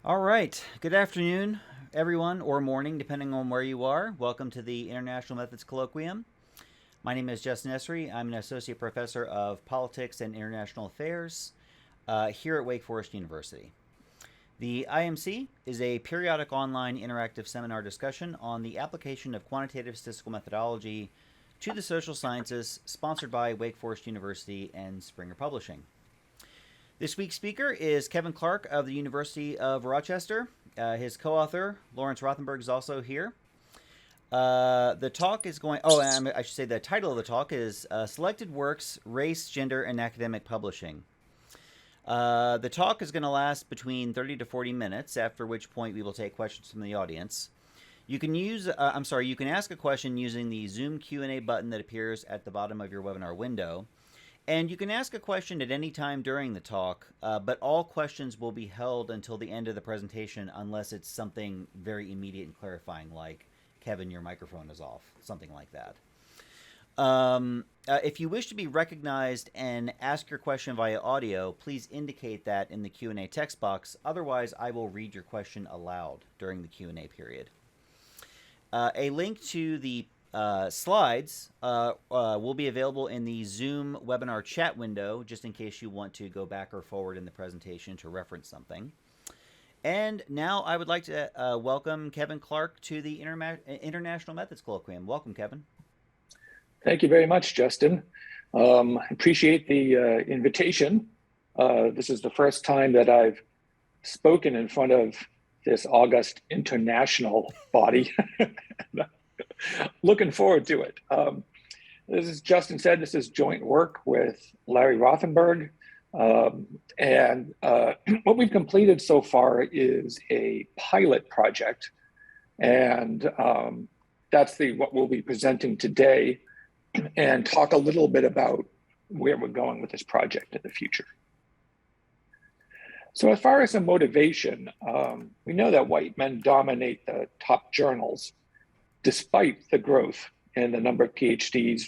All right. Good afternoon, everyone, or morning, depending on where you are. Welcome to the International Methods Colloquium. My name is Justin Essery. I'm an associate professor of politics and international affairs here at Wake Forest University. The IMC is a periodic online interactive seminar discussion on the application of quantitative statistical methodology to the social sciences, sponsored by Wake Forest University and Springer Publishing. This week's speaker is Kevin Clarke of the University of Rochester. His co-author, Lawrence Rothenberg, is also here. The talk is going... I should say the title of the talk is Selected Works, Race, Gender, and Academic Publishing. The talk is going to last between 30 to 40 minutes, after which point we will take questions from the audience. You can you can ask a question using the Zoom Q&A button that appears at the bottom of your webinar window. And you can ask a question at any time during the talk, but all questions will be held until the end of the presentation unless it's something very immediate and clarifying, like, Kevin, your microphone is off, something like that. If you wish to be recognized and ask your question via audio, please indicate that in the Q&A text box. Otherwise, I will read your question aloud during the Q&A period. A link to the slides will be available in the Zoom webinar chat window, just in case you want to go back or forward in the presentation to reference something. And now I would like to welcome Kevin Clarke to the International Methods Colloquium. Welcome, Kevin. Thank you very much, Justin. Appreciate the invitation. This is the first time that I've spoken in front of this august international body. Looking forward to it. This is Justin said, this is joint work with Larry Rothenberg. And what we've completed so far is a pilot project. And that's what we'll be presenting today and talk a little bit about where we're going with this project in the future. So as far as the motivation, we know that white men dominate the top journals, despite the growth in the number of PhDs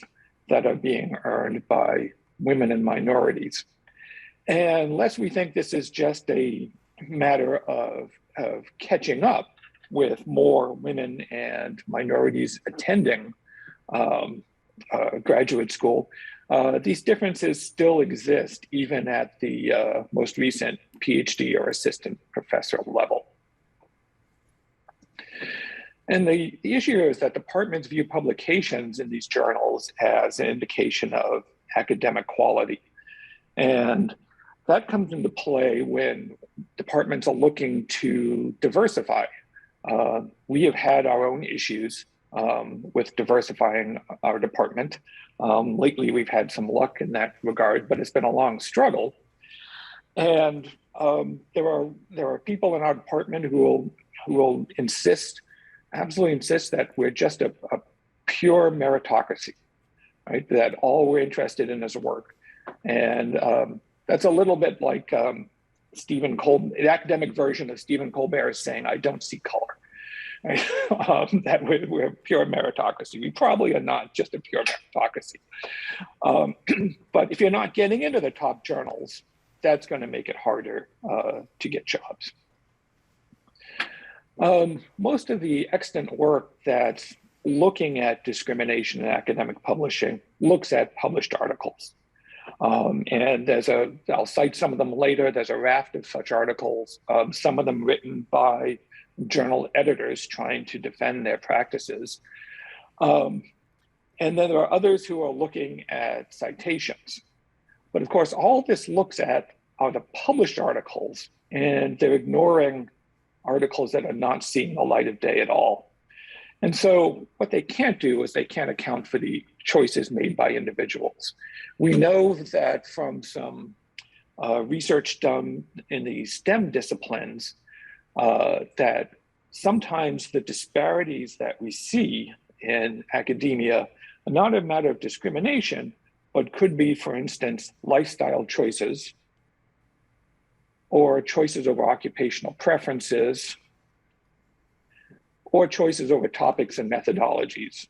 that are being earned by women and minorities. And unless we think this is just a matter of catching up with more women and minorities attending graduate school, these differences still exist even at the most recent PhD or assistant professor level. And the issue is that departments view publications in these journals as an indication of academic quality. And that comes into play when departments are looking to diversify. We have had our own issues with diversifying our department. Lately, we've had some luck in that regard, but it's been a long struggle. And there are people in our department who will absolutely insist that we're just a pure meritocracy, right? That all we're interested in is work. And that's a little bit like Stephen Colbert, the academic version of Stephen Colbert is saying, I don't see color. Right? That we're a pure meritocracy. We probably are not just a pure meritocracy. But if you're not getting into the top journals, that's going to make it harder to get jobs. Most of the extant work that's looking at discrimination in academic publishing looks at published articles. And I'll cite some of them later, there's a raft of such articles, some of them written by journal editors trying to defend their practices. And then there are others who are looking at citations. But of course, all this looks at are the published articles, and they're ignoring articles that are not seeing the light of day at all. And so what they can't do is they can't account for the choices made by individuals. We know that from some research done in the STEM disciplines, that sometimes the disparities that we see in academia are not a matter of discrimination, but could be, for instance, lifestyle choices, or choices over occupational preferences, or choices over topics and methodologies.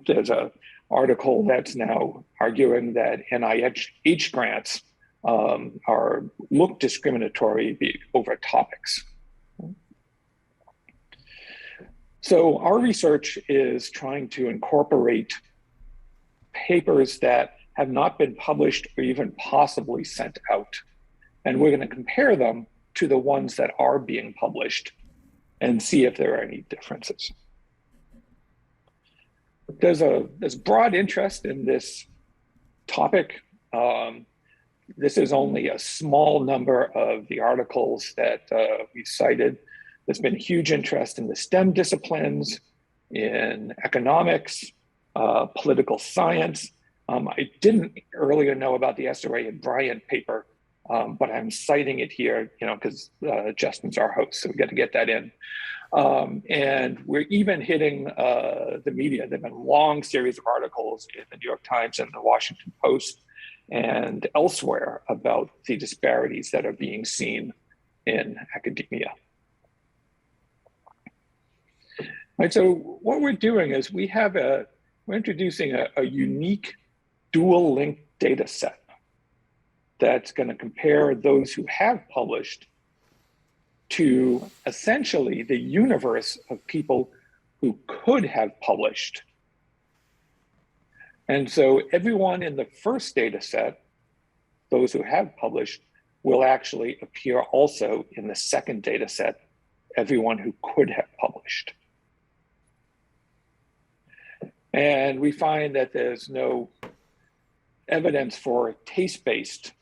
There's an article that's now arguing that NIH grants look discriminatory over topics. So our research is trying to incorporate papers that have not been published or even possibly sent out. And we're going to compare them to the ones that are being published and see if there are any differences. There's broad interest in this topic. This is only a small number of the articles that we cited. There's been huge interest in the STEM disciplines, in economics, political science. I didn't earlier know about the SRA and Bryant paper, but I'm citing it here, because Justin's our host, so we got to get that in. And we're even hitting the media. There've been a long series of articles in the New York Times and the Washington Post and elsewhere about the disparities that are being seen in academia. Right, so what we're doing is we're introducing a unique dual link data set that's going to compare those who have published to essentially the universe of people who could have published. And so everyone in the first data set, those who have published, will actually appear also in the second data set, everyone who could have published. And we find that there's no evidence for taste-based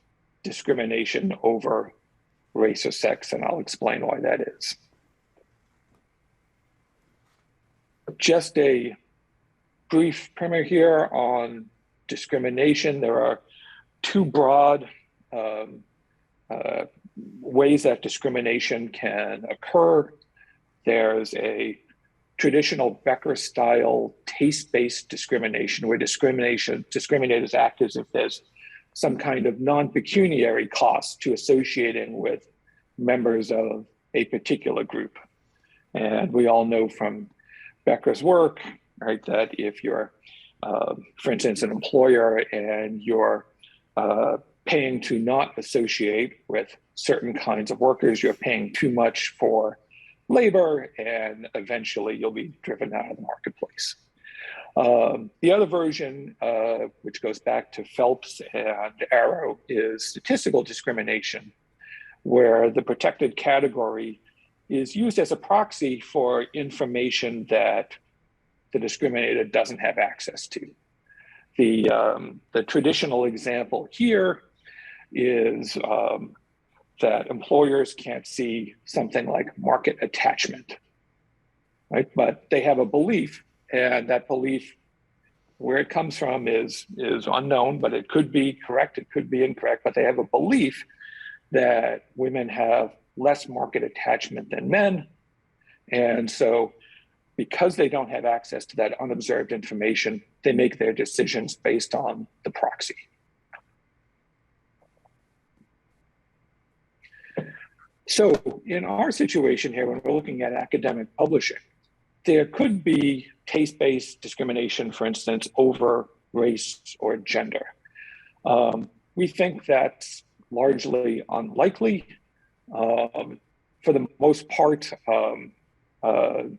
discrimination over race or sex, and I'll explain why that is. Just a brief primer here on discrimination. There are two broad ways that discrimination can occur. There's a traditional Becker-style taste-based discrimination, where discriminators act as if there's some kind of non-pecuniary cost to associating with members of a particular group. And we all know from Becker's work, right, that if you're, for instance, an employer and you're paying to not associate with certain kinds of workers, you're paying too much for labor, and eventually you'll be driven out of the marketplace. The other version, which goes back to Phelps and Arrow, is statistical discrimination, where the protected category is used as a proxy for information that the discriminator doesn't have access to. The traditional example here is that employers can't see something like market attachment, right? But they have a belief, and that belief, where it comes from is unknown, but it could be correct, it could be incorrect, but they have a belief that women have less market attachment than men. And so because they don't have access to that unobserved information, they make their decisions based on the proxy. So in our situation here, when we're looking at academic publishing, there could be taste-based discrimination, for instance, over race or gender. We think that's largely unlikely. For the most part, there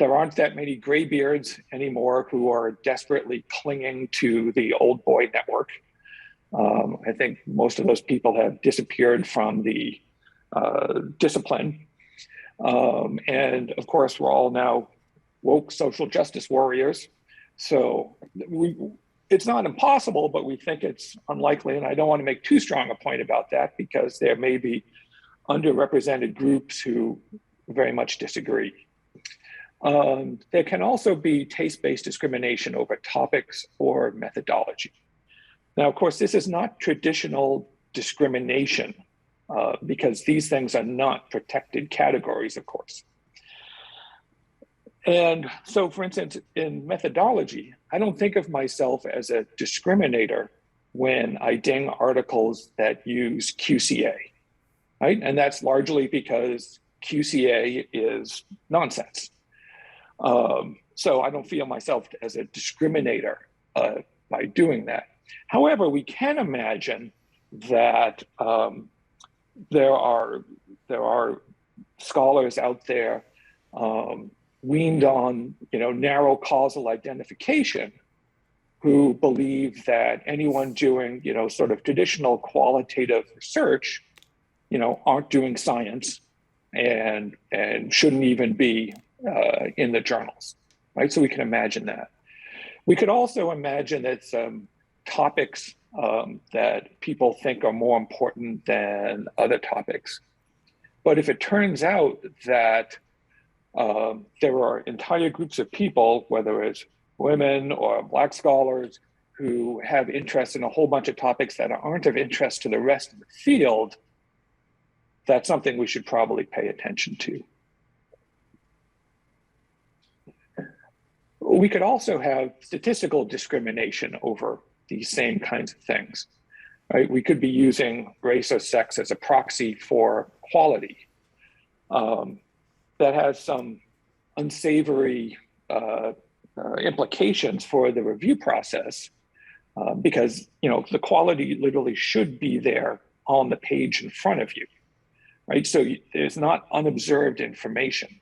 aren't that many graybeards anymore who are desperately clinging to the old boy network. I think most of those people have disappeared from the discipline. And of course, we're all now woke social justice warriors. So it's not impossible, but we think it's unlikely. And I don't want to make too strong a point about that, because there may be underrepresented groups who very much disagree. There can also be taste-based discrimination over topics or methodology. Now, of course, this is not traditional discrimination, because these things are not protected categories, of course. And so, for instance, in methodology, I don't think of myself as a discriminator when I ding articles that use QCA, right? And that's largely because QCA is nonsense. So I don't feel myself as a discriminator by doing that. However, we can imagine that there are scholars out there weaned on, narrow causal identification, who believe that anyone doing, sort of traditional qualitative research, aren't doing science and shouldn't even be in the journals, right? So we can imagine that. We could also imagine that some topics that people think are more important than other topics. But if it turns out that there are entire groups of people, whether it's women or Black scholars, who have interest in a whole bunch of topics that aren't of interest to the rest of the field, that's something we should probably pay attention to. We could also have statistical discrimination over these same kinds of things, right? We could be using race or sex as a proxy for quality. That has some unsavory implications for the review process, because the quality literally should be there on the page in front of you, right? So there's not unobserved information.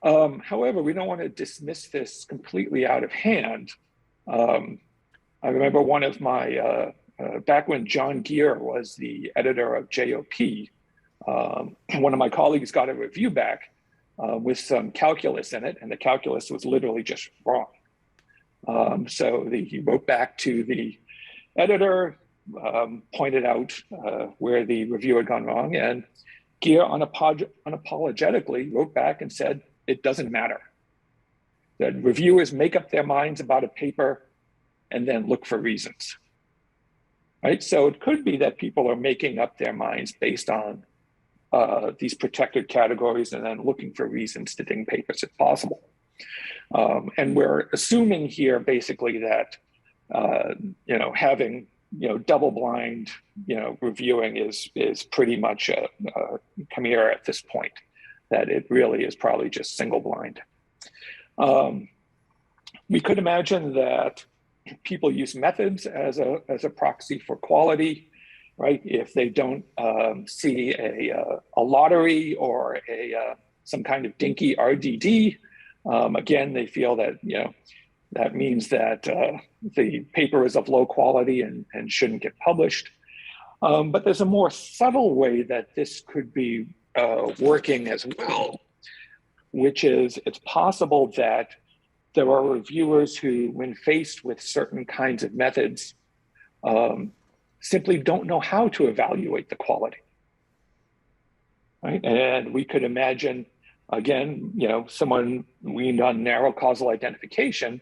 However, we don't want to dismiss this completely out of hand. I remember one of my, back when John Gear was the editor of JOP, one of my colleagues got a review back with some calculus in it, and the calculus was literally just wrong. So he wrote back to the editor, pointed out where the review had gone wrong, and Gear unapologetically wrote back and said, it doesn't matter. The reviewers make up their minds about a paper and then look for reasons, right? So it could be that people are making up their minds based on these protected categories and then looking for reasons to ding papers if possible. And we're assuming here basically that, having, double-blind, reviewing is pretty much a chimera at this point, that it really is probably just single-blind. We could imagine that people use methods as a proxy for quality, right? If they don't see a lottery or some kind of dinky RDD, again, they feel that that means that the paper is of low quality and shouldn't get published. But there's a more subtle way that this could be working as well, which is it's possible that there are reviewers who, when faced with certain kinds of methods, simply don't know how to evaluate the quality, right? And we could imagine, again, someone weaned on narrow causal identification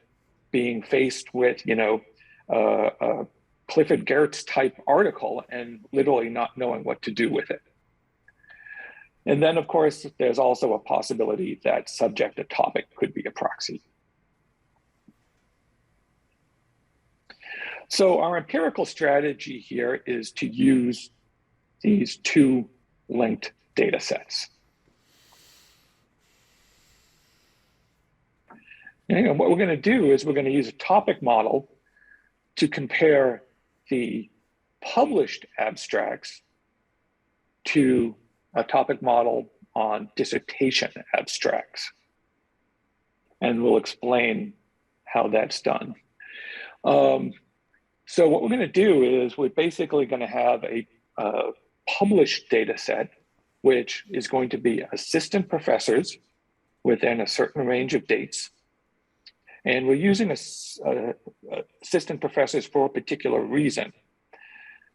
being faced with, a Clifford Geertz type article and literally not knowing what to do with it. And then, of course, there's also a possibility that subject to topic could be a proxy. So our empirical strategy here is to use these two linked data sets. And what we're going to do is we're going to use a topic model to compare the published abstracts to a topic model on dissertation abstracts. And we'll explain how that's done. So what we're going to do is we're basically going to have a published data set, which is going to be assistant professors within a certain range of dates. And we're using assistant professors for a particular reason.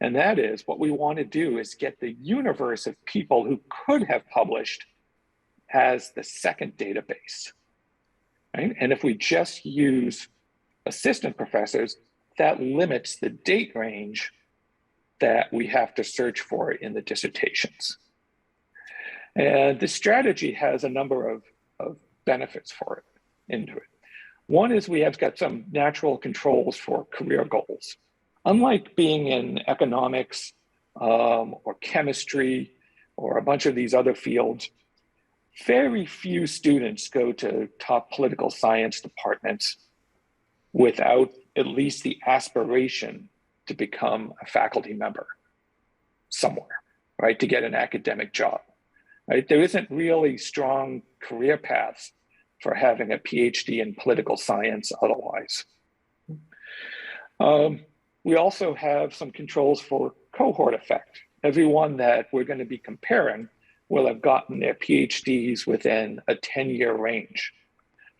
And that is, what we want to do is get the universe of people who could have published as the second database, right? And if we just use assistant professors, that limits the date range that we have to search for in the dissertations. And this strategy has a number of benefits for it, into it. One is we have got some natural controls for career goals. Unlike being in economics or chemistry or a bunch of these other fields, very few students go to top political science departments without at least the aspiration to become a faculty member somewhere, right? To get an academic job. right? There isn't really strong career paths for having a PhD in political science otherwise. We also have some controls for cohort effect. Everyone that we're going to be comparing will have gotten their PhDs within a 10-year range.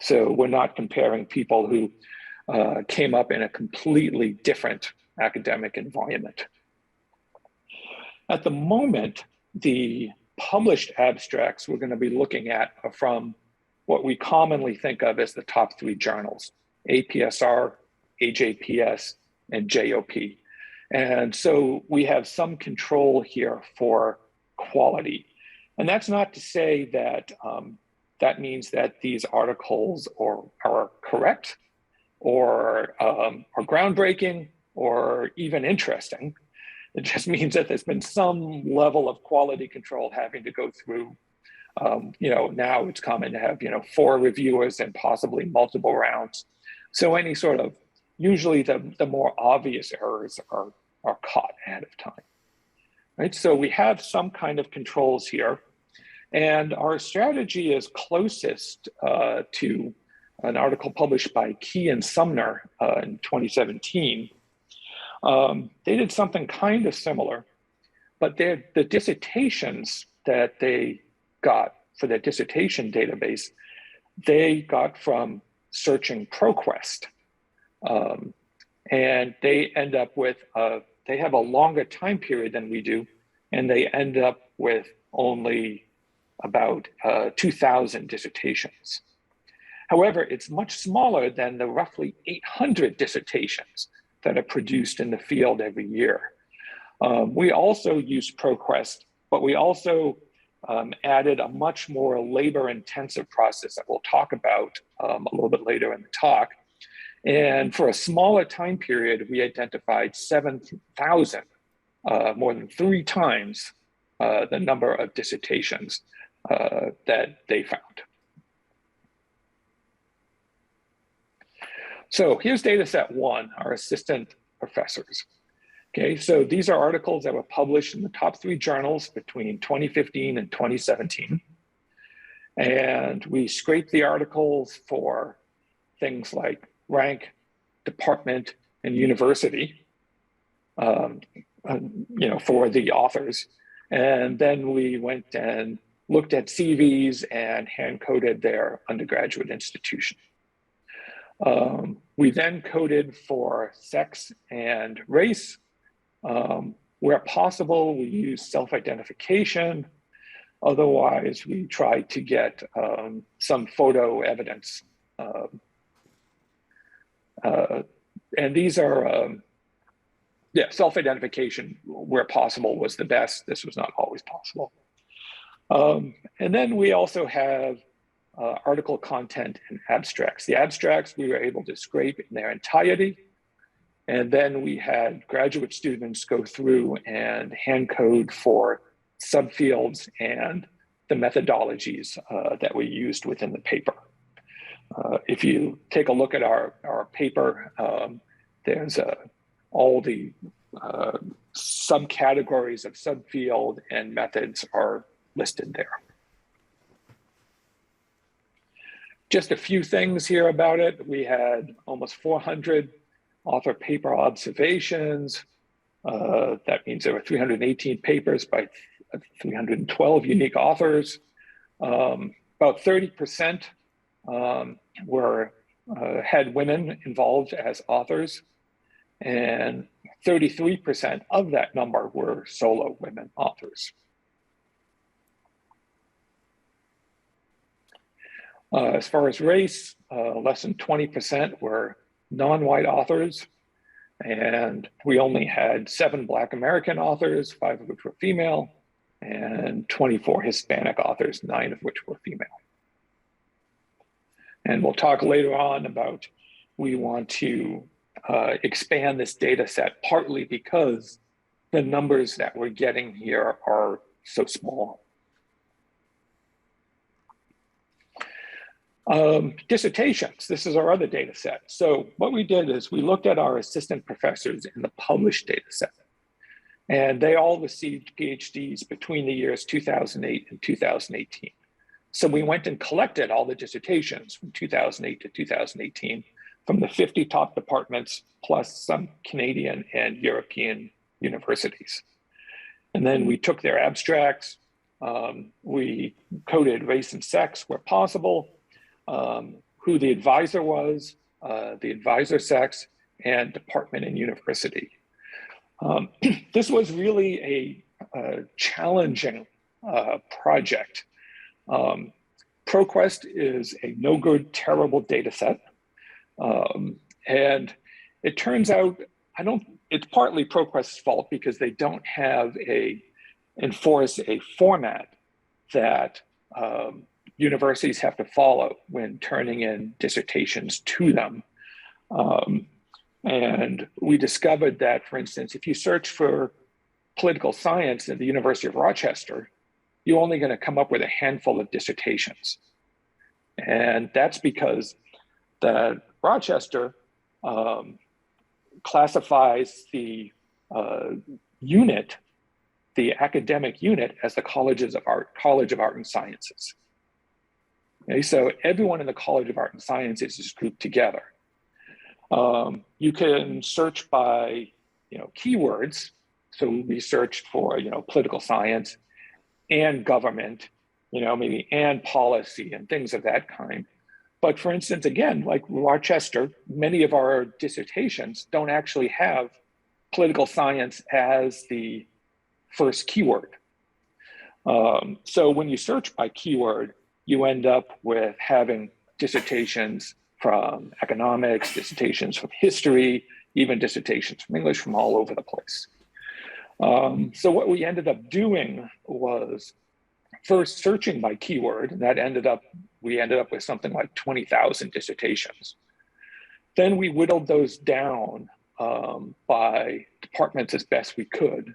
So we're not comparing people who came up in a completely different academic environment. At the moment, the published abstracts we're going to be looking at are from what we commonly think of as the top 3 journals: APSR, AJPS, and JOP. And so we have some control here for quality. And that's not to say that that means that these articles are correct or are groundbreaking or even interesting. It just means that there's been some level of quality control having to go through. Now it's common to have 4 reviewers and possibly multiple rounds. So any sort of, usually the more obvious errors are caught ahead of time, right? So we have some kind of controls here, and our strategy is closest to an article published by Key and Sumner in 2017. They did something kind of similar, but the dissertations that they got for their dissertation database, they got from searching ProQuest. And they end up with, they have a longer time period than we do, and they end up with only about 2,000 dissertations. However, it's much smaller than the roughly 800 dissertations that are produced in the field every year. We also use ProQuest, but we also added a much more labor-intensive process that we'll talk about a little bit later in the talk. And for a smaller time period, we identified 7,000, more than 3 times the number of dissertations that they found. So here's data set 1, our assistant professors. Okay, so these are articles that were published in the top 3 journals between 2015 and 2017. And we scraped the articles for things like rank, department, and university, for the authors. And then we went and looked at CVs and hand-coded their undergraduate institution. We then coded for sex and race. Where possible, we use self-identification. Otherwise, we try to get some photo evidence. And these are, self-identification where possible was the best. This was not always possible. And then we also have article content and abstracts. The abstracts we were able to scrape in their entirety. And then we had graduate students go through and hand code for subfields and the methodologies that we used within the paper. If you take a look at our paper, there's all the subcategories of subfield and methods are listed there. Just a few things here about it. We had almost 400 author paper observations. That means there were 318 papers by 312 unique authors. About 30% had women involved as authors, and 33% of that number were solo women authors. As far as race, less than 20% were non-white authors, and we only had 7 Black American authors, 5 of which were female, and 24 Hispanic authors, 9 of which were female. And we'll talk later on about we want to expand this data set, partly because the numbers that we're getting here are so small. Dissertations, this is our other data set. So what we did is we looked at our assistant professors in the published data set. And they all received PhDs between the years 2008 and 2018. So we went and collected all the dissertations from 2008 to 2018 from the 50 top departments, plus some Canadian and European universities. And then we took their abstracts, we coded race and sex where possible, who the advisor was, the advisor sex, and department and university. This was really a challenging project. ProQuest is a no good, terrible data set. And it turns out, it's partly ProQuest's fault because they don't enforce a format that universities have to follow when turning in dissertations to them. And we discovered that, for instance, if you search for political science at the University of Rochester, you're only going to come up with a handful of dissertations. And that's because the Rochester classifies the unit, the academic unit, as the College of Art and Sciences. Okay, so everyone in the College of Art and Sciences is grouped together. You can search by, keywords. So we searched for, political science and government, maybe and policy and things of that kind. But for instance, again, like Rochester, many of our dissertations don't actually have political science as the first keyword. So when you search by keyword, you end up with having dissertations from economics, dissertations from history, even dissertations from English from all over the place. So what we ended up doing was first searching by keyword, and we ended up with something like 20,000 dissertations. Then we whittled those down by departments as best we could.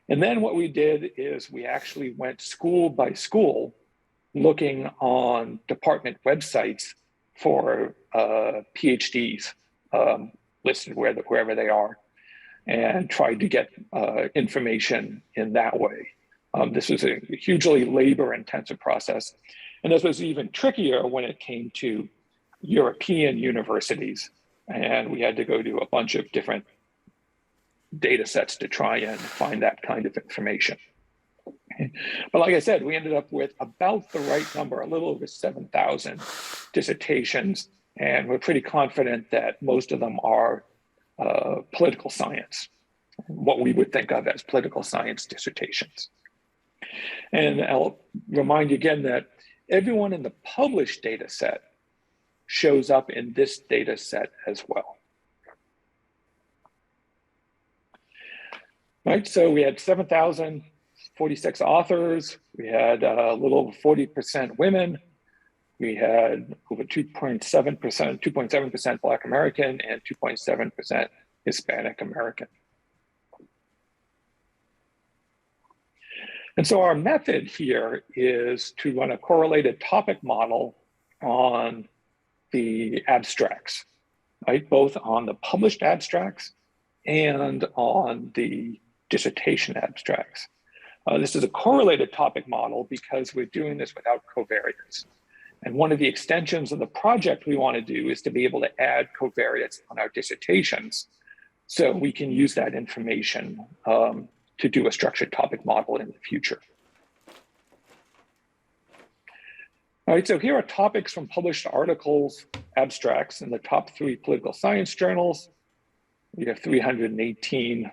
And then what we did is we actually went school by school looking on department websites for PhDs listed wherever they are, and tried to get information in that way. This was a hugely labor-intensive process. And this was even trickier when it came to European universities. And we had to go to a bunch of different data sets to try and find that kind of information. But like I said, we ended up with about the right number, a little over 7,000 dissertations. And we're pretty confident that most of them are political science, what we would think of as political science dissertations. And I'll remind you again that everyone in the published data set shows up in this data set as well. Right, so we had 7,046 authors. We had a little over 40% women. We had over 2.7% Black American and 2.7% Hispanic American. And so our method here is to run a correlated topic model on the abstracts, right? Both on the published abstracts and on the dissertation abstracts. This is a correlated topic model because we're doing this without covariates. And one of the extensions of the project we want to do is to be able to add covariates on our dissertations so we can use that information to do a structured topic model in the future. All right, so here are topics from published articles, abstracts in the top 3 political science journals. We have 318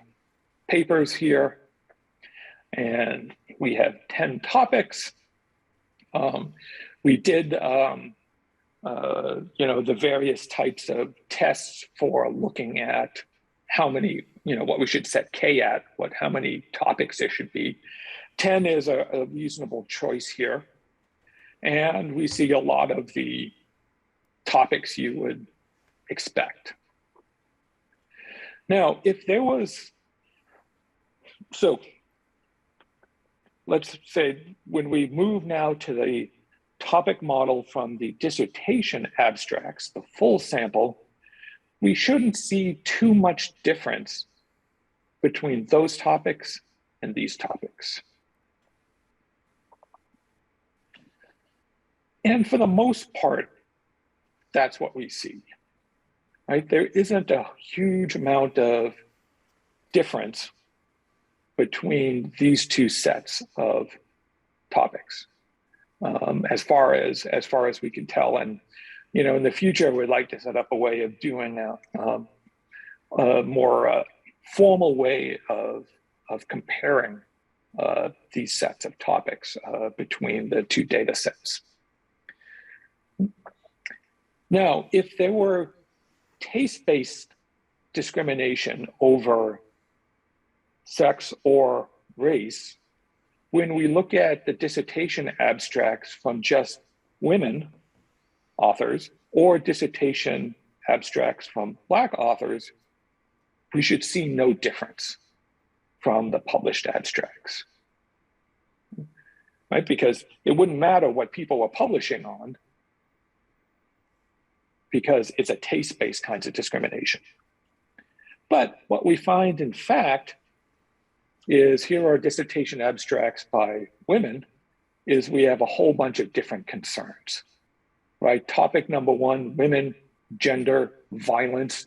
papers here, and we have 10 topics. We did, the various types of tests for looking at how many, what we should set K at, how many topics there should be. 10 is a reasonable choice here. And we see a lot of the topics you would expect. Now, if there was, so let's say when we move now to the topic model from the dissertation abstracts, the full sample, we shouldn't see too much difference between those topics and these topics. And for the most part, that's what we see, right? There isn't a huge amount of difference between these two sets of topics, as far as we can tell. And in the future, we'd like to set up a way of doing a more formal way of comparing these sets of topics between the two data sets. Now, if there were taste-based discrimination over sex or race, when we look at the dissertation abstracts from just women authors or dissertation abstracts from Black authors, we should see no difference from the published abstracts, right? Because it wouldn't matter what people were publishing on, because it's a taste-based kinds of discrimination. But what we find, in fact, is here are dissertation abstracts by women, is we have a whole bunch of different concerns, right? Topic number one, women, gender, violence,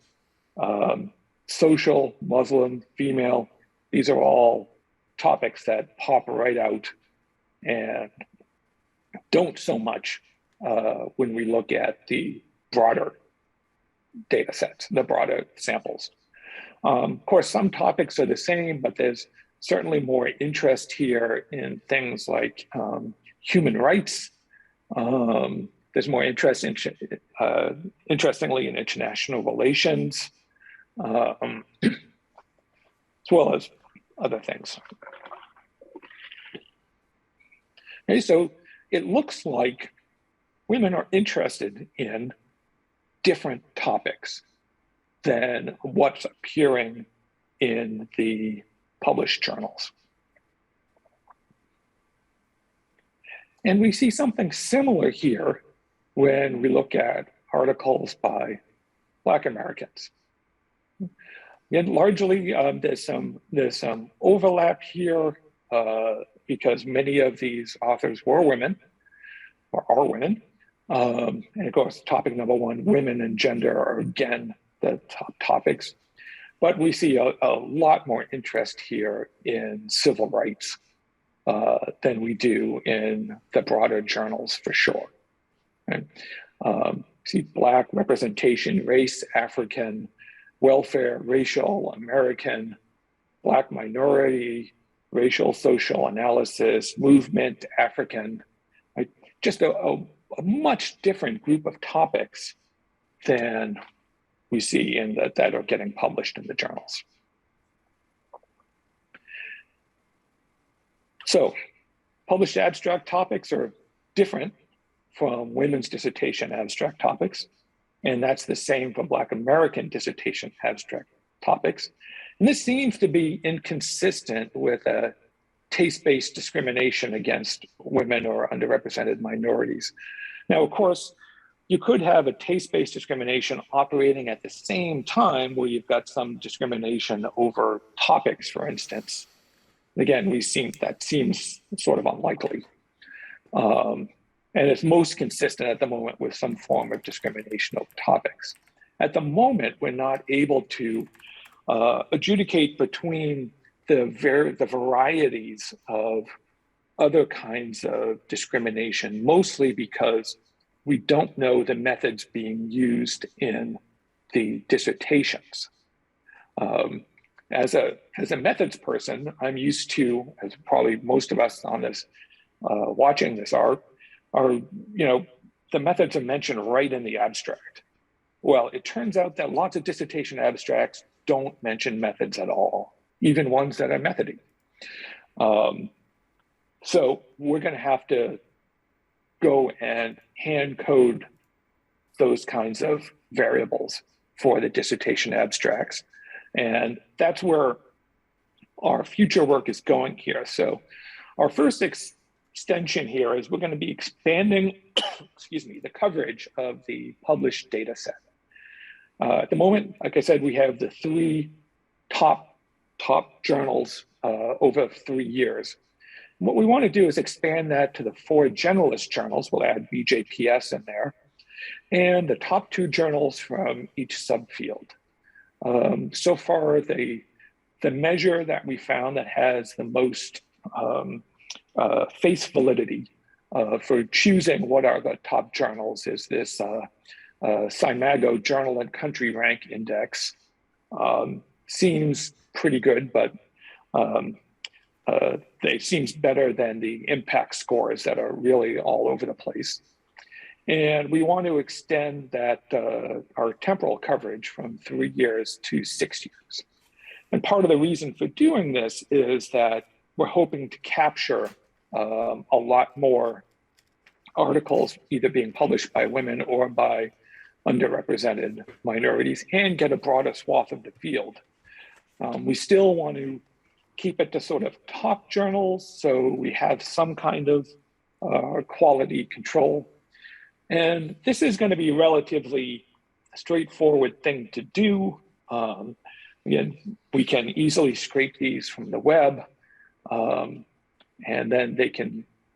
social, Muslim, female. These are all topics that pop right out and don't so much when we look at the broader data sets, the broader samples. Of course, some topics are the same, but there's certainly more interest here in things like human rights. There's more interest in, interestingly, in international relations, as well as other things. Okay, so it looks like women are interested in different topics than what's appearing in the published journals. And we see something similar here when we look at articles by Black Americans. And largely, there's some overlap here because many of these authors were women, or are women. And of course, topic number one, women and gender are again the top topics. But we see a lot more interest here in civil rights than we do in the broader journals, for sure. Right? See Black representation, race, African, welfare, racial, American, Black minority, racial, social analysis, movement, African, right? Just a much different group of topics than we see in that are getting published in the journals. So published abstract topics are different from women's dissertation abstract topics. And that's the same for Black American dissertation abstract topics. And this seems to be inconsistent with a taste-based discrimination against women or underrepresented minorities. Now, of course, you could have a taste-based discrimination operating at the same time where you've got some discrimination over topics, for instance. Again, that seems sort of unlikely. And it's most consistent at the moment with some form of discrimination over topics. At the moment, we're not able to adjudicate between the varieties of other kinds of discrimination, mostly because we don't know the methods being used in the dissertations. As a methods person, I'm used to, as probably most of us on this watching this are the methods are mentioned right in the abstract. Well, it turns out that lots of dissertation abstracts don't mention methods at all, even ones that are methody. So we're going to have to go and hand code those kinds of variables for the dissertation abstracts. And that's where our future work is going here. So our first extension here is we're going to be expanding, the coverage of the published data set. At the moment, like I said, we have the three top top journals over 3 years. What we want to do is expand that to the 4 generalist journals. We'll add BJPS in there, and the top 2 journals from each subfield. So far, the measure that we found that has the most face validity for choosing what are the top journals is this CIMAGO Journal and Country Rank Index. Seems pretty good, but they seems better than the impact scores that are really all over the place. And we want to extend that our temporal coverage from 3 years to 6 years. And part of the reason for doing this is that we're hoping to capture a lot more articles either being published by women or by underrepresented minorities and get a broader swath of the field. We still want to keep it to sort of top journals, so we have some kind of quality control. And this is going to be a relatively straightforward thing to do. Again, we can easily scrape these from the web, and then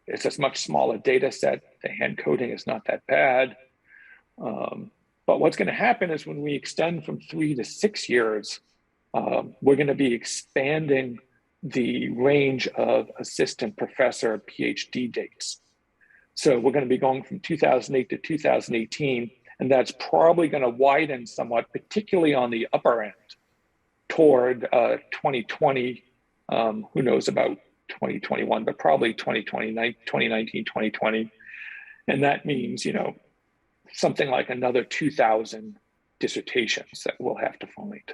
it's a much smaller data set. The hand coding is not that bad. But what's going to happen is when we extend from 3 to 6 years, we're going to be expanding the range of assistant professor PhD dates. So we're going to be going from 2008 to 2018, and that's probably going to widen somewhat, particularly on the upper end toward 2020. Who knows about 2021, but probably 2019, 2020. And that means, something like another 2,000 dissertations that we'll have to find.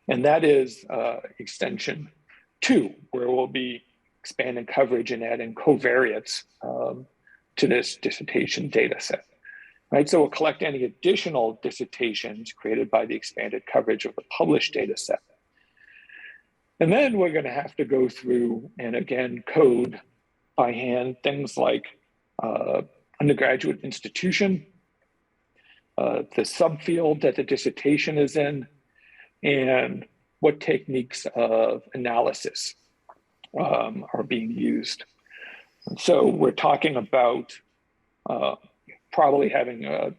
And that is extension 2, where we'll be expanding coverage and adding covariates to this dissertation data set. Right, so we'll collect any additional dissertations created by the expanded coverage of the published data set. And then we're going to have to go through and again code by hand things like undergraduate institution, the subfield that the dissertation is in, and what techniques of analysis are being used. And so we're talking about probably having a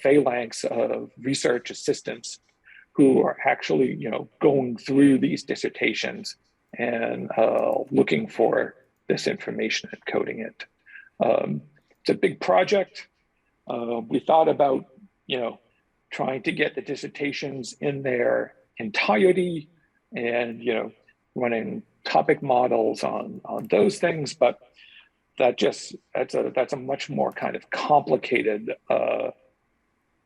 phalanx of research assistants who are actually going through these dissertations and looking for this information and coding it. It's a big project. We thought about trying to get the dissertations in their entirety and running topic models on those things, but that's a much more kind of complicated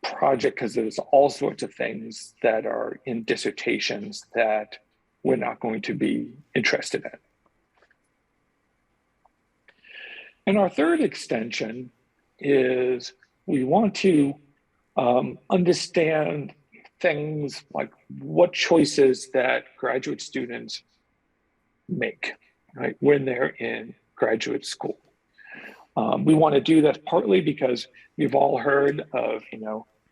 project because there's all sorts of things that are in dissertations that we're not going to be interested in. And our third extension is we want to understand things like what choices that graduate students make, right, when they're in graduate school. We want to do this partly because we've all heard of,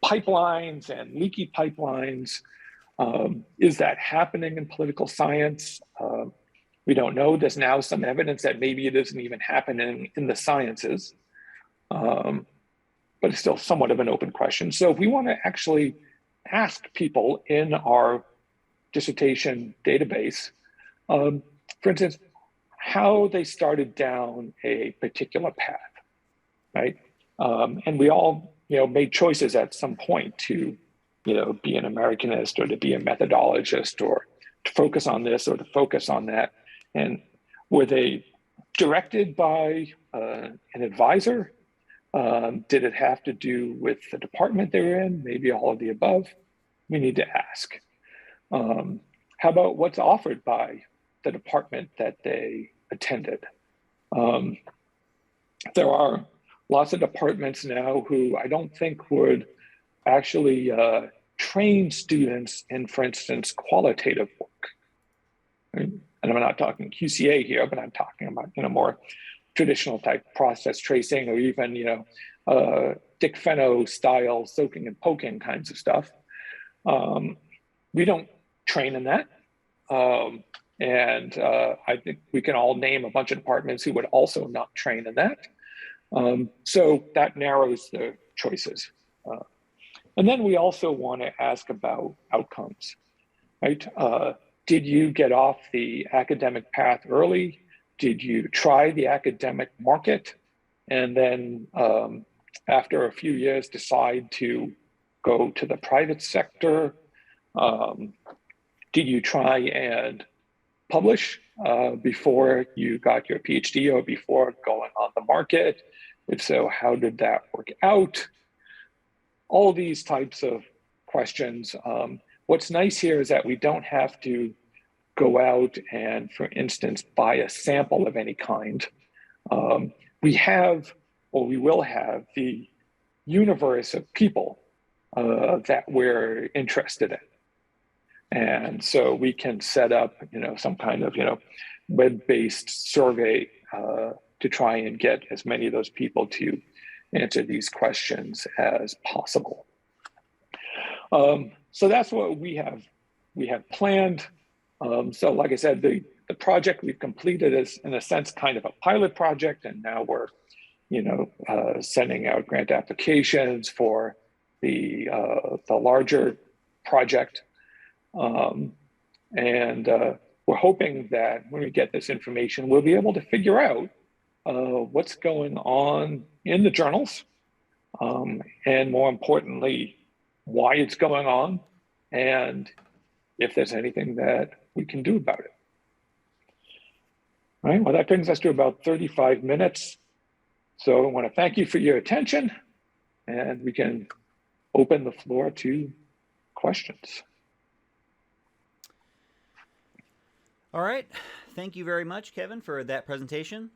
pipelines and leaky pipelines. Is that happening in political science? We don't know. There's now some evidence that maybe it isn't even happening in the sciences, but it's still somewhat of an open question. So we want to actually ask people in our dissertation database, for instance, how they started down a particular path, right? And we all, made choices at some point to, be an Americanist or to be a methodologist or to focus on this or to focus on that. And were they directed by an advisor? Did it have to do with the department they were in? Maybe all of the above. We need to ask. How about what's offered by the department that they attended? There are lots of departments now who I don't think would actually train students in, for instance, qualitative work. And I'm not talking QCA here, but I'm talking about more traditional type process tracing or even Dick Fenno style soaking and poking kinds of stuff. We don't train in that. And I think we can all name a bunch of departments who would also not train in that. So that narrows the choices. And then we also want to ask about outcomes, right? Did you get off the academic path early? Did you try the academic market? And then after a few years, decide to go to the private sector? Did you try and publish before you got your PhD or before going on the market? If so, how did that work out? All these types of questions. What's nice here is that we don't have to go out and, for instance, buy a sample of any kind. We have, or we will have, the universe of people that we're interested in. And so we can set up, some kind of, web-based survey to try and get as many of those people to answer these questions as possible. So that's what we have planned. So like I said, the project we've completed is, in a sense, kind of a pilot project, and now we're, sending out grant applications for the larger project. And we're hoping that when we get this information, we'll be able to figure out what's going on in the journals, and more importantly, why it's going on, and if there's anything that we can do about it. All right, well, that brings us to about 35 minutes. So I want to thank you for your attention, and we can open the floor to questions. All right. Thank you very much, Kevin, for that presentation.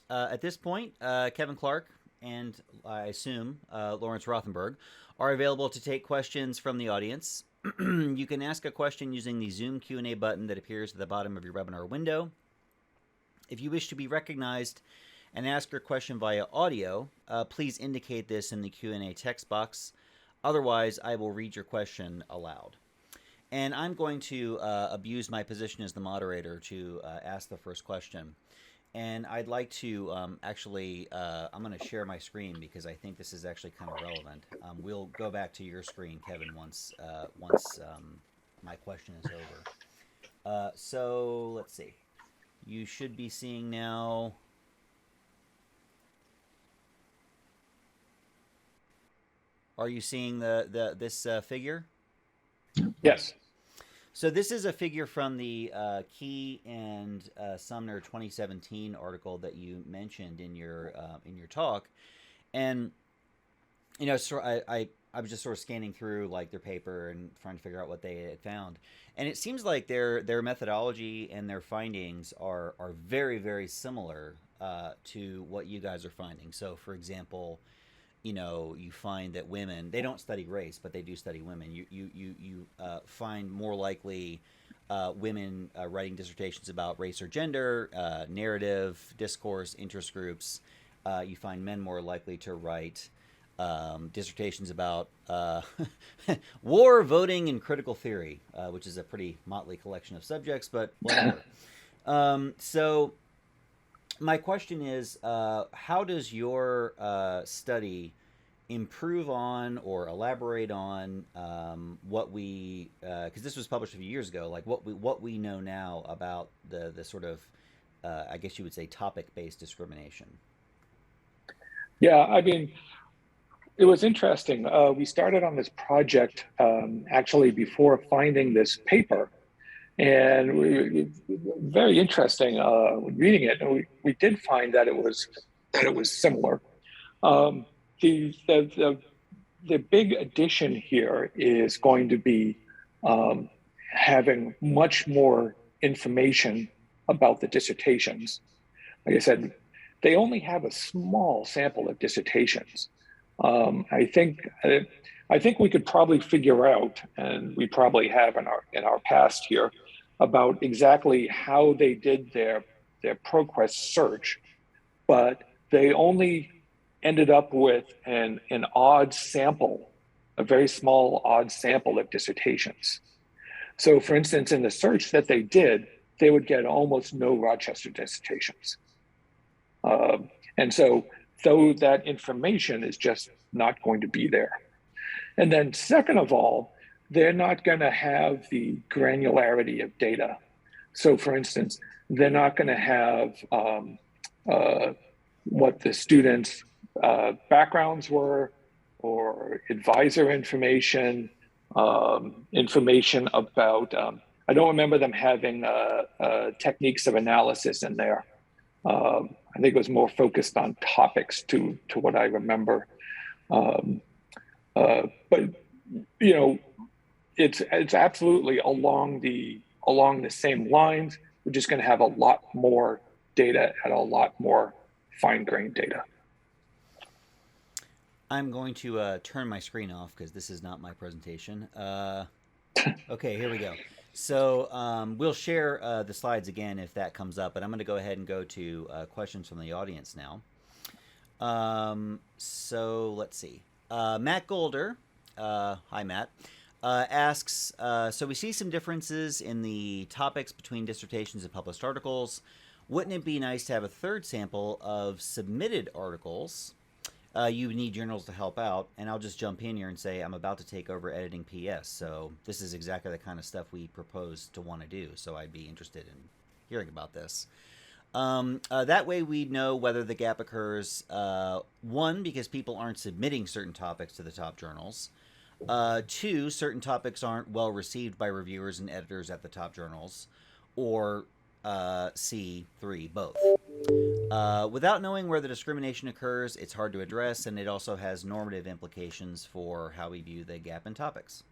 At this point, Kevin Clarke and I assume Lawrence Rothenberg are available to take questions from the audience. You can ask a question using the Zoom Q&A button that appears at the bottom of your webinar window. If you wish to be recognized and ask your question via audio, please indicate this in the Q&A text box. Otherwise, I will read your question aloud. And I'm going to abuse my position as the moderator to ask the first question. And I'd like to I'm going to share my screen because I think this is actually kind of relevant. We'll go back to your screen, Kevin, once my question is over. So let's see. You should be seeing now. Are you seeing this figure? Yes. So this is a figure from the Key and Sumner 2017 article that you mentioned in your talk, and I was just sort of scanning through like their paper and trying to figure out what they had found, and it seems like their methodology and their findings are very, very similar to what you guys are finding. So, for example, you find that women, they don't study race, but they do study women. You find more likely women writing dissertations about race or gender, narrative, discourse, interest groups. You find men more likely to write dissertations about war, voting, and critical theory, which is a pretty motley collection of subjects, but whatever. So my question is, how does your study improve on or elaborate on what we, because this was published a few years ago, like what we know now about the sort of, I guess you would say, topic-based discrimination? Yeah, I mean, it was interesting. We started on this project actually before finding this paper. And very interesting reading it. And we did find that it was similar. The big addition here is going to be having much more information about the dissertations. Like I said, they only have a small sample of dissertations. I think we could probably figure out, and we probably have in our past here, about exactly how they did their ProQuest search, but they only ended up with an odd sample, a very small odd sample of dissertations. So for instance, in the search that they did, they would get almost no Rochester dissertations. And so though that information is just not going to be there. And then second of all, they're not going to have the granularity of data. So for instance, they're not going to have what the students' backgrounds were, or advisor information, information about, I don't remember them having techniques of analysis in there. I think it was more focused on topics to what I remember. But you know, it's absolutely along the same lines. We're just going to have a lot more data and a lot more fine-grained data. I'm going to turn my screen off because this is not my presentation. Okay, here we go. So we'll share the slides again if that comes up, but I'm going to go ahead and go to questions from the audience now. So let's see. Matt Golder, hi Matt, asks, so we see some differences in the topics between dissertations and published articles. Wouldn't it be nice to have a third sample of submitted articles? You need journals to help out, and I'll just jump in here and say I'm about to take over editing PS, so this is exactly the kind of stuff we propose to want to do, so I'd be interested in hearing about this. That way we know whether the gap occurs, one, because people aren't submitting certain topics to the top journals, two, certain topics aren't well received by reviewers and editors at the top journals, or C3, both. Without knowing where the discrimination occurs, it's hard to address, and it also has normative implications for how we view the gap in topics.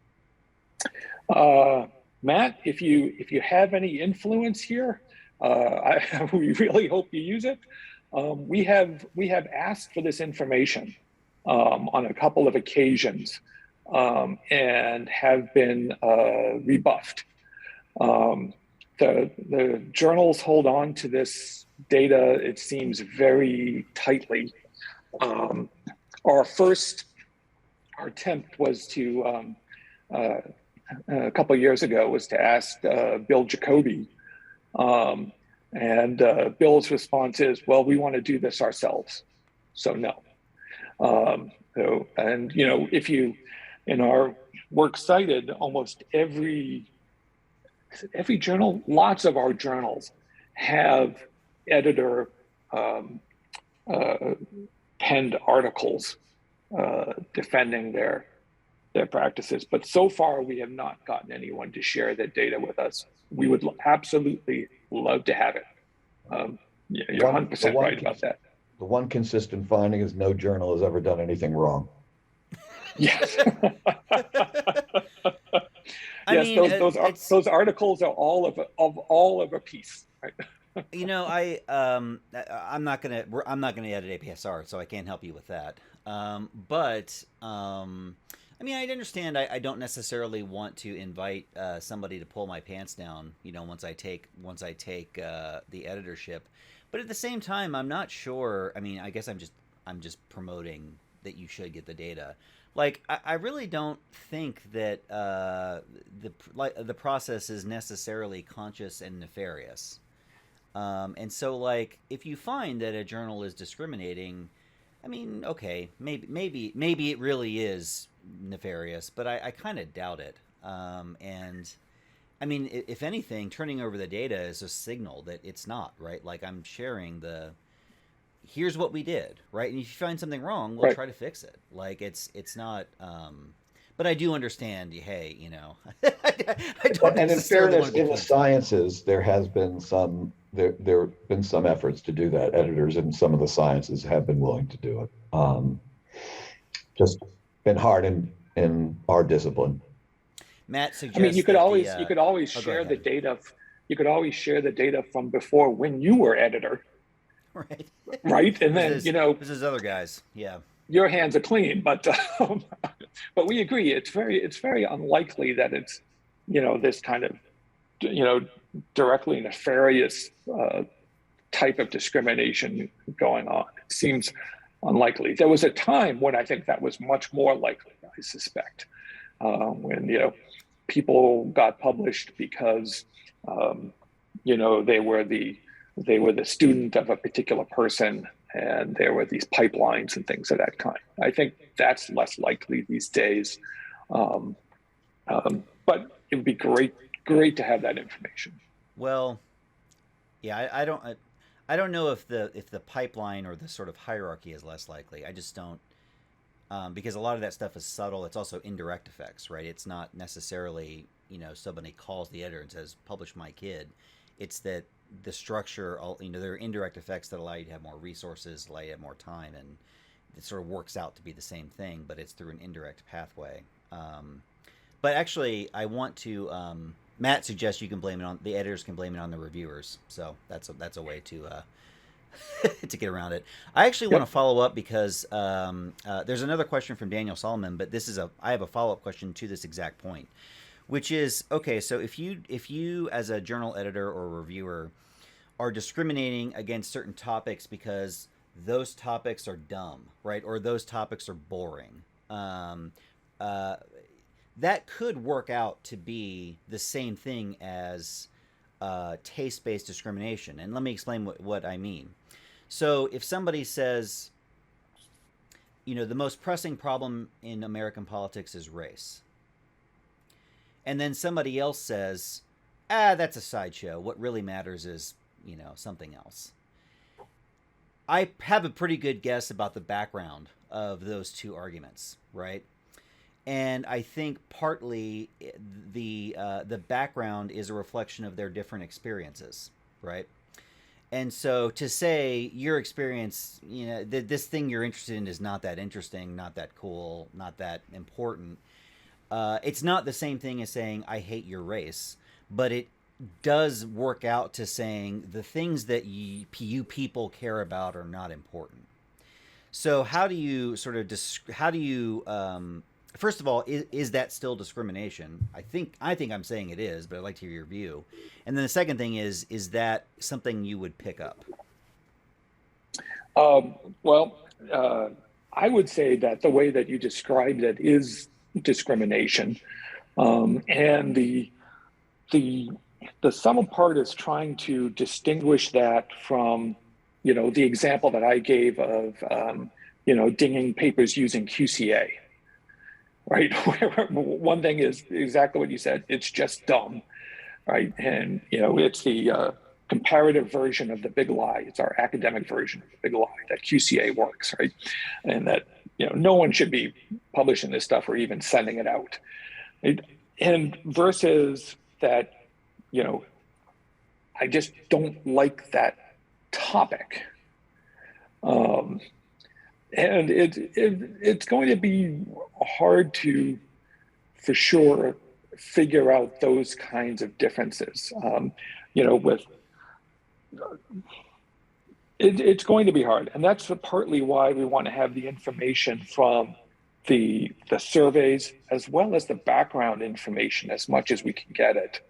Matt, if you have any influence here, we really hope you use it. We have asked for this information on a couple of occasions and have been rebuffed. The journals hold on to this data, it seems, very tightly. Our attempt was to, a couple of years ago, was to ask Bill Jacoby, and Bill's response is, well, we want to do this ourselves, so no. And you know, if you, in our works cited, almost every journal, lots of our journals have editor penned articles defending their practices, but so far we have not gotten anyone to share that data with us. We would absolutely love to have it. You're 100% right about that. The one consistent finding is no journal has ever done anything wrong. Yes. I mean, those articles are all of a piece, right? You know, I'm not gonna edit APSR, so I can't help you with that. But I mean, I'd understand. I don't necessarily want to invite somebody to pull my pants down. You know, once I take the editorship, but at the same time, I'm not sure. I mean, I guess I'm just promoting that you should get the data. Like, I really don't think that the process is necessarily conscious and nefarious. And so, like, if you find that a journal is discriminating, I mean, okay, maybe it really is nefarious, but I kind of doubt it. And I mean, if anything, turning over the data is a signal that it's not, right? Like, I'm sharing here's what we did, right? And if you find something wrong, we'll try to fix it. Like, it's not, but I do understand, hey, you know, I don't. And in fairness, in the sciences, there have been some efforts to do that. Editors in some of the sciences have been willing to do it. Just been hard in our discipline. Matt suggests. I mean, you could always share the data. You could always share the data from before when you were editor. Right. Right. And then, you know, this is other guys. Yeah. Your hands are clean, but we agree. It's very unlikely that it's, you know, this kind of, you know, directly nefarious type of discrimination going on. It seems unlikely. There was a time when I think that was much more likely, I suspect, when, you know, people got published because they were the student of a particular person, and there were these pipelines and things of that kind. I think that's less likely these days, but it would be great to have that information. Well, yeah, I don't know if the pipeline or the sort of hierarchy is less likely. I just don't, because a lot of that stuff is subtle. It's also indirect effects, right? It's not necessarily, somebody calls the editor and says, publish my kid. It's that the structure, there are indirect effects that allow you to have more resources, allow you to have more time, and it sort of works out to be the same thing, but it's through an indirect pathway. But actually, I want to, Matt suggests you can blame it on, the editors can blame it on the reviewers. So that's a way to to get around it. I actually want to follow up because there's another question from Daniel Solomon, but I have a follow-up question to this exact point, which is, okay, so if you as a journal editor or reviewer are discriminating against certain topics because those topics are dumb, right, or those topics are boring, that could work out to be the same thing as taste-based discrimination. And let me explain what I mean. So if somebody says, the most pressing problem in American politics is race, and then somebody else says, that's a sideshow. What really matters is, something else. I have a pretty good guess about the background of those two arguments, right? And I think partly the background is a reflection of their different experiences, right? And so to say your experience, this thing you're interested in is not that interesting, not that cool, not that important. It's not the same thing as saying I hate your race, but it does work out to saying the things that you people care about are not important. So how do you sort of first of all, is that still discrimination? I think I'm saying it is, but I'd like to hear your view. And then the second thing is that something you would pick up? I would say that the way that you described it is discrimination, and the sum part is trying to distinguish that from, the example that I gave of, dinging papers using QCA. Right. One thing is exactly what you said. It's just dumb. Right. And, it's the comparative version of the big lie. It's our academic version of the big lie that QCA works. Right. And that, no one should be publishing this stuff or even sending it out. Right? And versus that, I just don't like that topic. And it's going to be hard to, for sure, figure out those kinds of differences. It's going to be hard, and that's partly why we want to have the information from the surveys as well as the background information as much as we can get it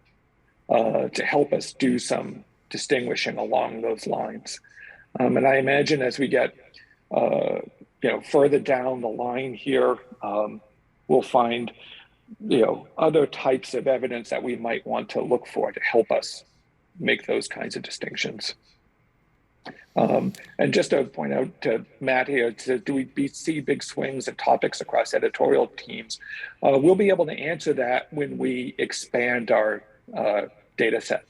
to help us do some distinguishing along those lines. And I imagine as we get further down the line here, we'll find, other types of evidence that we might want to look for to help us make those kinds of distinctions. And just to point out to Matt here, do we see big swings in topics across editorial teams? We'll be able to answer that when we expand our data set,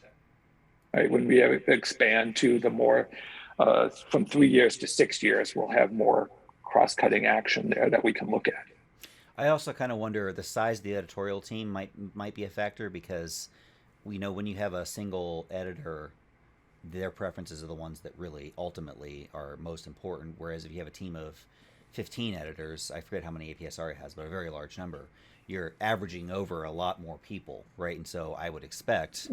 right? When we expand to the more, from 3 years to 6 years, we'll have more cross-cutting action there that we can look at. I also kind of wonder the size of the editorial team might be a factor, because when you have a single editor, their preferences are the ones that really ultimately are most important. Whereas if you have a team of 15 editors, I forget how many APSR it has, but a very large number, you're averaging over a lot more people, right? And so I would expect,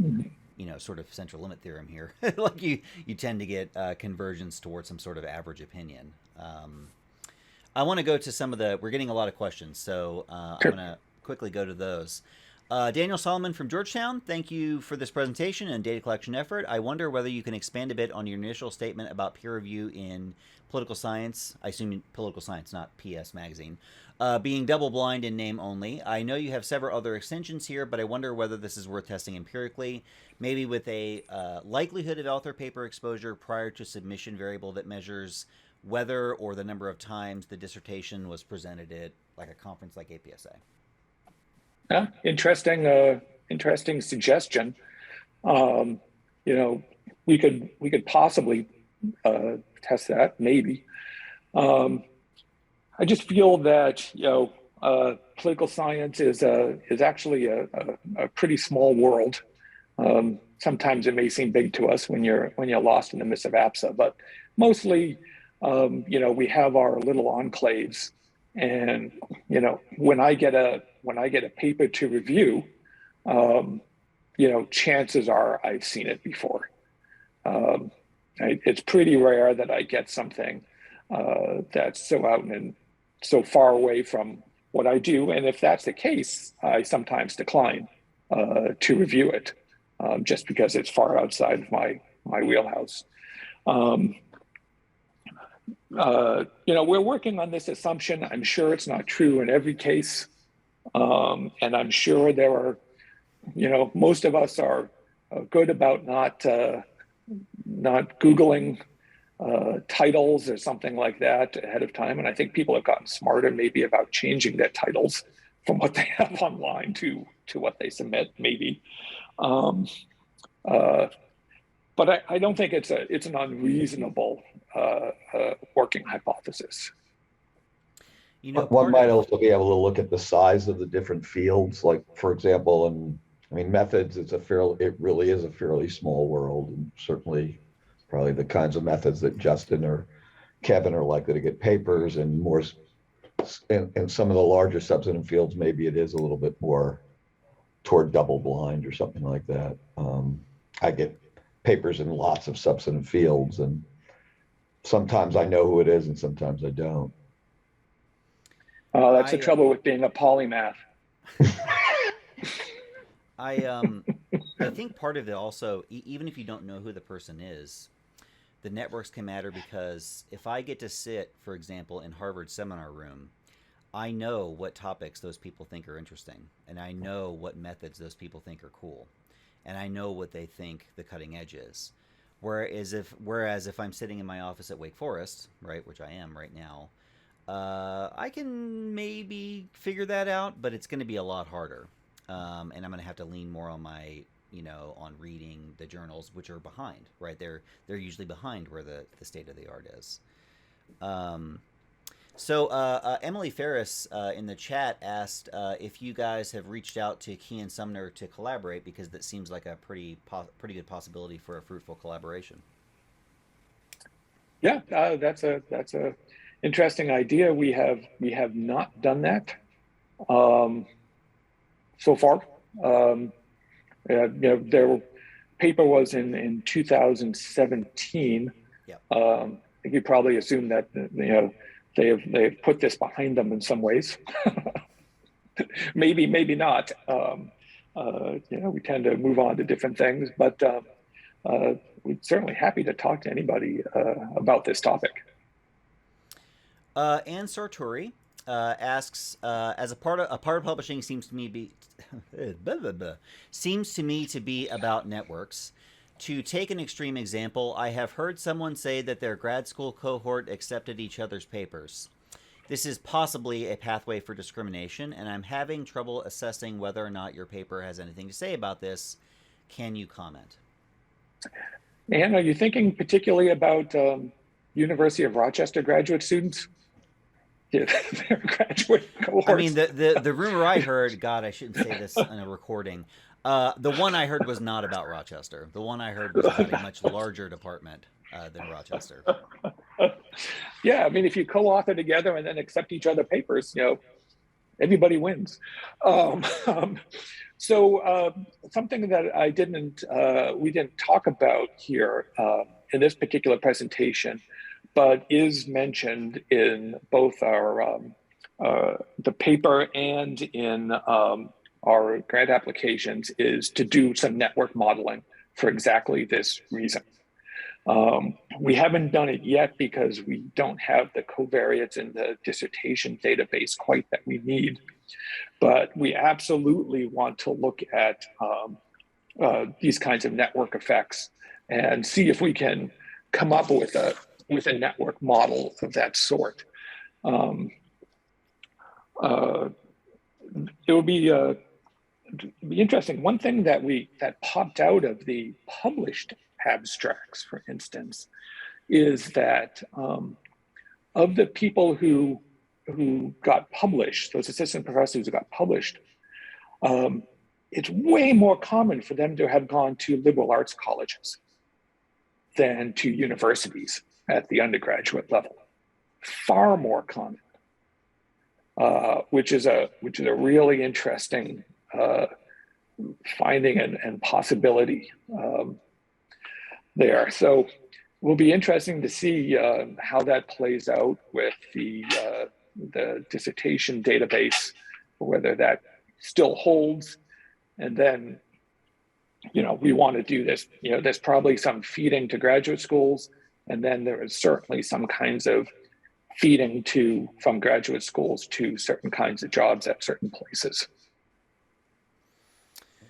sort of central limit theorem here, like you tend to get convergence towards some sort of average opinion. I want to go to we're getting a lot of questions, so I'm going to quickly go to those. Daniel Solomon from Georgetown, thank you for this presentation and data collection effort. I wonder whether you can expand a bit on your initial statement about peer review in political science. I assume political science, not PS Magazine. Being double blind in name only. I know you have several other extensions here, but I wonder whether this is worth testing empirically, maybe with a likelihood of author paper exposure prior to submission variable that measures whether or the number of times the dissertation was presented at like a conference like APSA. Yeah, interesting suggestion. You know, we could possibly test that, maybe. I just feel that, you know, political science is actually a pretty small world. Sometimes it may seem big to us when you're lost in the midst of APSA, but mostly, you know, we have our little enclaves. And, you know, when I get a paper to review, you know, chances are I've seen it before. It's pretty rare that I get something that's so out and so far away from what I do. And if that's the case, I sometimes decline to review it just because it's far outside of my wheelhouse. You know, we're working on this assumption. I'm sure it's not true in every case. And I'm sure there are, you know, most of us are good about not Googling titles or something like that ahead of time. And I think people have gotten smarter maybe about changing their titles from what they have online to what they submit, maybe. But I don't think it's an unreasonable working hypothesis. You know, one might also be able to look at the size of the different fields. Like, for example, I mean, methods, it really is a fairly small world, and certainly probably the kinds of methods that Justin or Kevin are likely to get papers, and more in some of the larger substantive fields, maybe it is a little bit more toward double blind or something like that. I get papers in lots of substantive fields, and sometimes I know who it is and sometimes I don't. Oh, that's the trouble with being a polymath. I think part of it also, even if you don't know who the person is, the networks can matter, because if I get to sit, for example, in Harvard seminar room, I know what topics those people think are interesting, and I know what methods those people think are cool, and I know what they think the cutting edge is. Whereas if I'm sitting in my office at Wake Forest, right, which I am right now, I can maybe figure that out, but it's going to be a lot harder. And I'm going to have to lean more on my, on reading the journals, which are behind, right? They're usually behind where the state of the art is. So Emily Ferris in the chat asked if you guys have reached out to Key and Sumner to collaborate, because that seems like a pretty good possibility for a fruitful collaboration. Yeah, that's a interesting idea. We have not done that so far. Their paper was in 2017. Yep. I think you probably assume that they've put this behind them in some ways. maybe not. We tend to move on to different things, but we're certainly happy to talk to anybody about this topic. Anne Sartori asks, as a part of publishing seems to me to be about networks. To take an extreme example, I have heard someone say that their grad school cohort accepted each other's papers. This is possibly a pathway for discrimination, and I'm having trouble assessing whether or not your paper has anything to say about this. Can you comment? Anne, are you thinking particularly about University of Rochester graduate students? Yeah, their graduate cohorts. I mean, the rumor I heard, God, I shouldn't say this in a recording. The one I heard was not about Rochester. The one I heard was about a much larger department than Rochester. Yeah, I mean, if you co-author together and then accept each other's papers, everybody wins. So something that we didn't talk about here in this particular presentation, but is mentioned in both our the paper and in our grant applications is to do some network modeling for exactly this reason. We haven't done it yet because we don't have the covariates in the dissertation database quite that we need, but we absolutely want to look at these kinds of network effects and see if we can come up with a network model of that sort. It would be interesting. One thing that popped out of the published abstracts, for instance, is that of the people who got published, those assistant professors who got published, it's way more common for them to have gone to liberal arts colleges than to universities at the undergraduate level. Far more common, which is a really interesting finding and possibility there. So will be interesting to see how that plays out with the dissertation database, whether that still holds. And then, we want to do this. There's probably some feeding to graduate schools, and then there is certainly some kinds of feeding from graduate schools to certain kinds of jobs at certain places.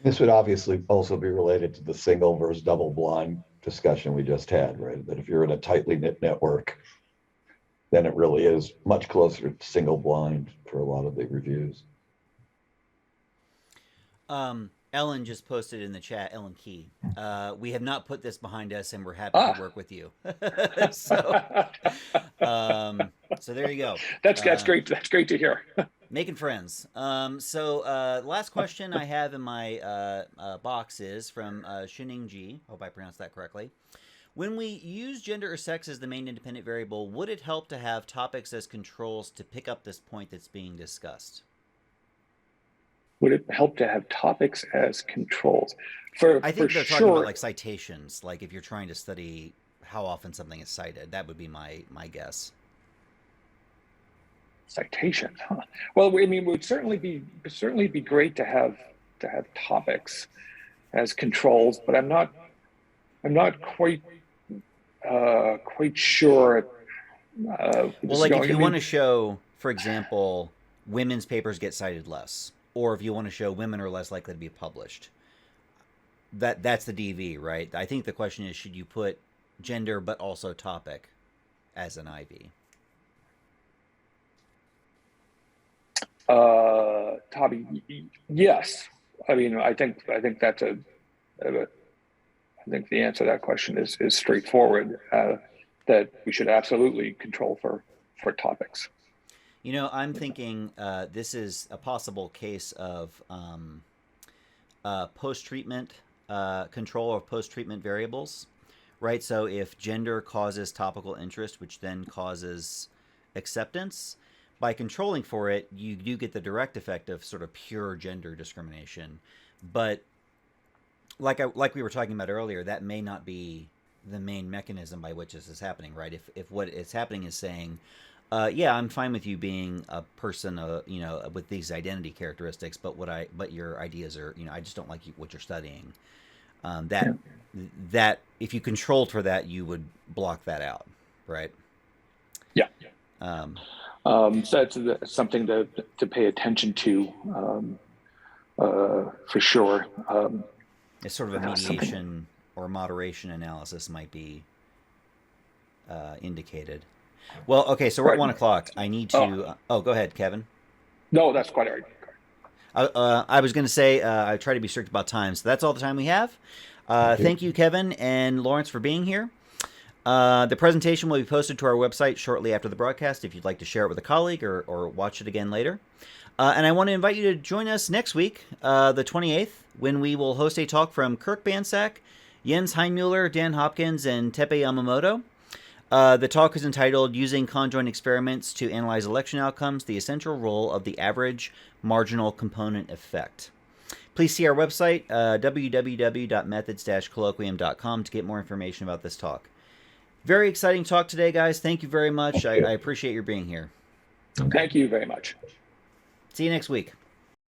This would obviously also be related to the single versus double blind discussion we just had, right? That if you're in a tightly knit network, then it really is much closer to single blind for a lot of the reviews. Ellen just posted in the chat, Ellen Key. We have not put this behind us, and we're happy to work with you. So there you go. That's great. That's great to hear. Making friends. Last question I have in my box is from Shining G. Hope I pronounced that correctly. When we use gender or sex as the main independent variable, would it help to have topics as controls to pick up this point that's being discussed? Would it help to have topics as controls? I think they're talking about like citations, like if you're trying to study how often something is cited. That would be my guess. Citations, huh? Well, I mean, it would certainly be great to have topics as controls, but I'm not quite sure. Well, like if you want to show, for example, women's papers get cited less, or if you want to show women are less likely to be published, that's the DV, right? I think the question is, should you put gender but also topic as an IV? Toby, yes. I mean, I think that's I think the answer to that question is straightforward. That we should absolutely control for topics. I'm thinking this is a possible case of post-treatment control of post-treatment variables, right? So if gender causes topical interest, which then causes acceptance, by controlling for it, you do get the direct effect of sort of pure gender discrimination. But like we were talking about earlier, that may not be the main mechanism by which this is happening, right? If what is happening is saying, yeah, I'm fine with you being a person, with these identity characteristics, but your ideas are, I just don't like what you're studying. That if you controlled for that, you would block that out, right? Yeah. So that's something to pay attention to, for sure. It's sort of a mediation or moderation analysis might be indicated. Well, okay, so we're at 1 o'clock. I need to. Go ahead, Kevin. No, that's quite all right. I was going to say I try to be strict about time, so that's all the time we have. Thank you, Kevin and Lawrence, for being here. The presentation will be posted to our website shortly after the broadcast if you'd like to share it with a colleague or watch it again later. And I want to invite you to join us next week, the 28th, when we will host a talk from Kirk Bansack, Jens Heinmuller, Dan Hopkins, and Tepe Yamamoto. The talk is entitled Using Conjoint Experiments to Analyze Election Outcomes, the Essential Role of the Average Marginal Component Effect. Please see our website, www.methods-colloquium.com, to get more information about this talk. Very exciting talk today, guys. Thank you very much. I appreciate your being here. Thank you very much. See you next week.